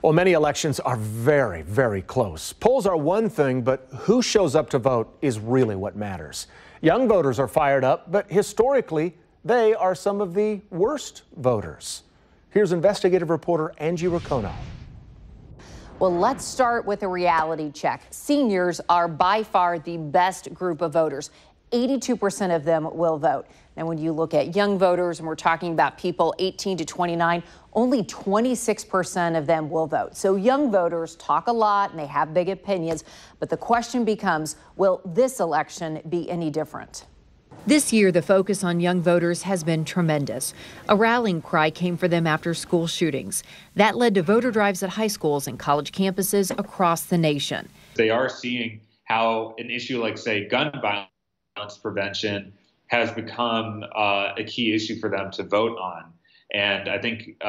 Well, many elections are very, very close. Polls are one thing, but who shows up to vote is really what matters. Young voters are fired up, but historically, they are some of the worst voters. Here's investigative reporter Angie Racono. Well, let's start with a reality check. Seniors are by far the best group of voters. 82% of them will vote. Now, when you look at young voters, and we're talking about people 18 to 29, only 26% of them will vote. So young voters talk a lot and they have big opinions. But the question becomes, will this election be any different? This year, the focus on young voters has been tremendous. A rallying cry came for them after school shootings. That led to voter drives at high schools and college campuses across the nation. They are seeing how an issue like, say, gun violence prevention has become a key issue for them to vote on. And I think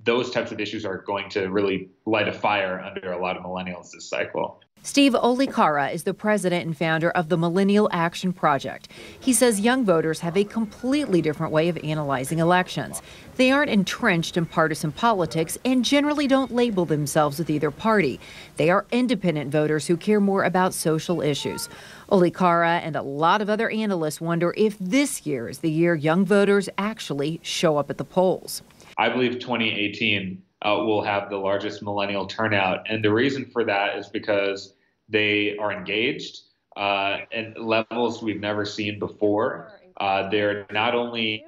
those types of issues are going to really light a fire under a lot of millennials this cycle. Steve Olikara is the president and founder of the Millennial Action Project. He says young voters have a completely different way of analyzing elections. They aren't entrenched in partisan politics and generally don't label themselves with either party. They are independent voters who care more about social issues. Olikara and a lot of other analysts wonder if this year is the year young voters actually show up at the polls. I believe 2018 will have the largest millennial turnout. And the reason for that is because they are engaged at levels we've never seen before. They're not only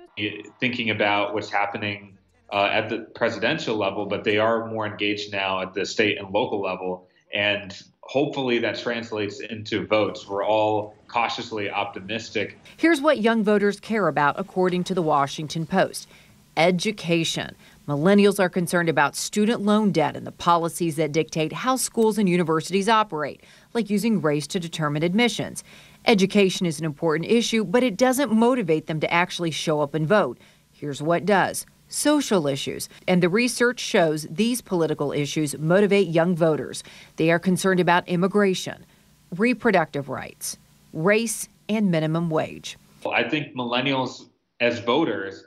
thinking about what's happening at the presidential level, but they are more engaged now at the state and local level. And hopefully that translates into votes. We're all cautiously optimistic. Here's what young voters care about, according to the Washington Post. Education. Millennials are concerned about student loan debt and the policies that dictate how schools and universities operate, like using race to determine admissions. Education is an important issue, but it doesn't motivate them to actually show up and vote. Here's what does. Social issues. And the research shows these political issues motivate young voters. They are concerned about immigration, reproductive rights, race, and minimum wage. I think millennials as voters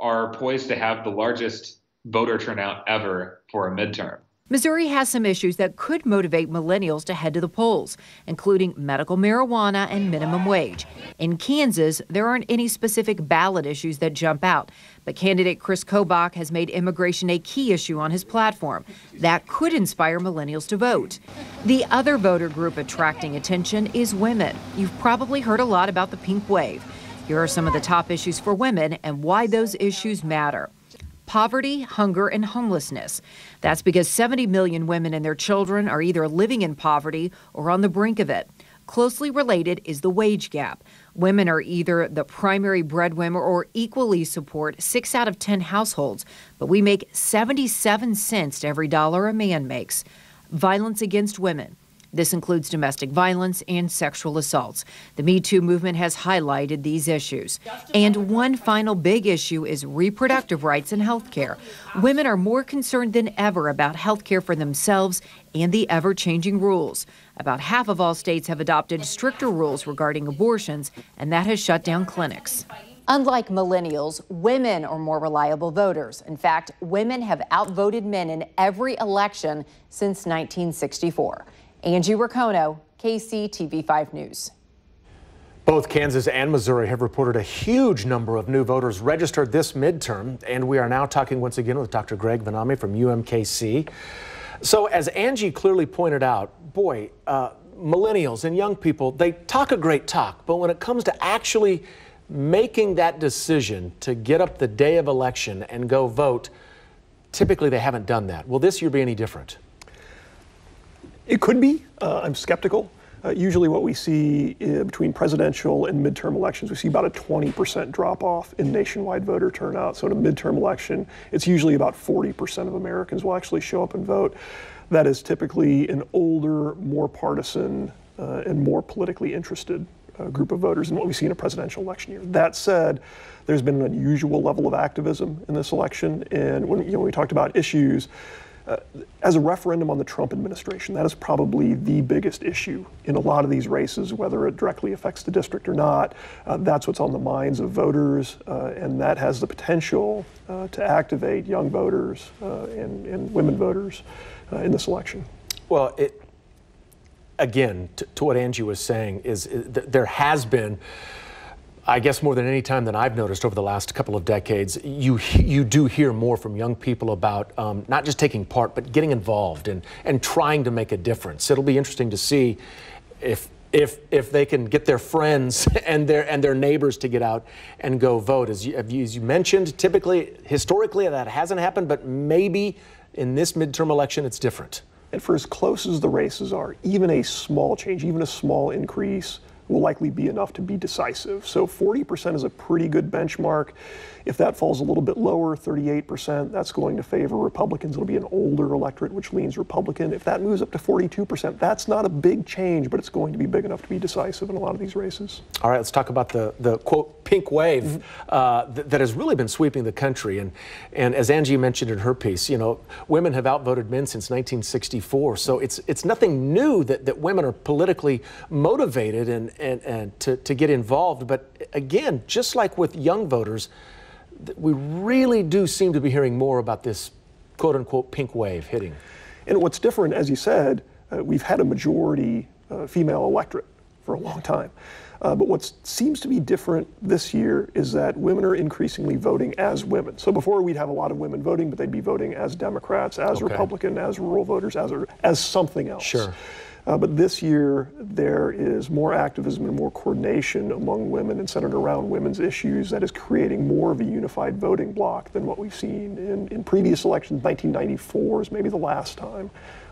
are poised to have the largest voter turnout ever for a midterm. Missouri has some issues that could motivate millennials to head to the polls, including medical marijuana and minimum wage. In Kansas, there aren't any specific ballot issues that jump out, but candidate Chris Kobach has made immigration a key issue on his platform. That could inspire millennials to vote. The other voter group attracting attention is women. You've probably heard a lot about the pink wave. Here are some of the top issues for women and why those issues matter. Poverty, hunger, and homelessness. That's because 70 million women and their children are either living in poverty or on the brink of it. Closely related is the wage gap. Women are either the primary breadwinner or equally support 6 out of 10 households, but we make 77 cents to every dollar a man makes. Violence against women. This includes domestic violence and sexual assaults. The Me Too movement has highlighted these issues. And one final big issue is reproductive rights and health care. Women are more concerned than ever about health care for themselves and the ever-changing rules. About half of all states have adopted stricter rules regarding abortions, and that has shut down clinics. Unlike millennials, women are more reliable voters. In fact, women have outvoted men in every election since 1964. Angie Racono, KCTV5 News. Both Kansas and Missouri have reported a huge number of new voters registered this midterm, and we are now talking once again with Dr. Greg Vanami from UMKC. So as Angie clearly pointed out, boy, millennials and young people, they talk a great talk, but when it comes to actually making that decision to get up the day of election and go vote, typically they haven't done that. Will this year be any different? It could be. I'm skeptical. Usually what we see between presidential and midterm elections, we see about a 20% drop off in nationwide voter turnout. So in a midterm election, it's usually about 40% of Americans will actually show up and vote. That is typically an older, more partisan, and more politically interested group of voters than what we see in a presidential election year. That said, there's been an unusual level of activism in this election. And when we talked about issues, As a referendum on the Trump administration, that is probably the biggest issue in a lot of these races, whether it directly affects the district or not. That's what's on the minds of voters, and that has the potential to activate young voters and women voters in this election. Well, again, to what Angie was saying, there has been, I guess more than any time that I've noticed over the last couple of decades, you do hear more from young people about not just taking part, but getting involved and trying to make a difference. It'll be interesting to see if they can get their friends and their neighbors to get out and go vote. As you mentioned, typically, historically, that hasn't happened, but maybe in this midterm election, it's different. And for as close as the races are, even a small change, even a small increase will likely be enough to be decisive. So 40% is a pretty good benchmark. If that falls a little bit lower, 38%, that's going to favor Republicans. It'll be an older electorate, which leans Republican. If that moves up to 42%, that's not a big change, but it's going to be big enough to be decisive in a lot of these races. All right, let's talk about the quote, pink wave that has really been sweeping the country. And as Angie mentioned in her piece, you know, women have outvoted men since 1964. So it's nothing new that women are politically motivated and to get involved. But again, just like with young voters, we really do seem to be hearing more about this quote unquote pink wave hitting. And what's different, as you said, we've had a majority female electorate for a long time. But what seems to be different this year is that women are increasingly voting as women. So before we'd have a lot of women voting, but they'd be voting as Democrats, as Republican, as rural voters, as something else. Sure. But this year, there is more activism and more coordination among women and centered around women's issues that is creating more of a unified voting bloc than what we've seen in previous elections. 1994 is maybe the last time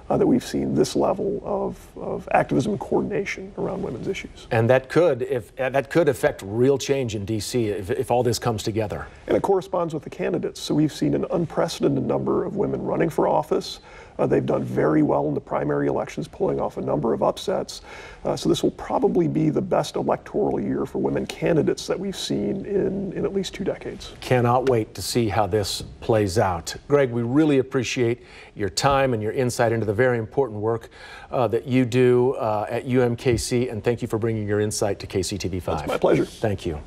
that we've seen this level of activism and coordination around women's issues. And that could affect real change in D.C. if all this comes together. And it corresponds with the candidates. So we've seen an unprecedented number of women running for office. They've done very well in the primary elections, pulling off a number of upsets. So this will probably be the best electoral year for women candidates that we've seen in at least 2 decades. Cannot wait to see how this plays out. Greg, we really appreciate your time and your insight into the very important work that you do at UMKC, and thank you for bringing your insight to KCTV5. It's my pleasure. Thank you.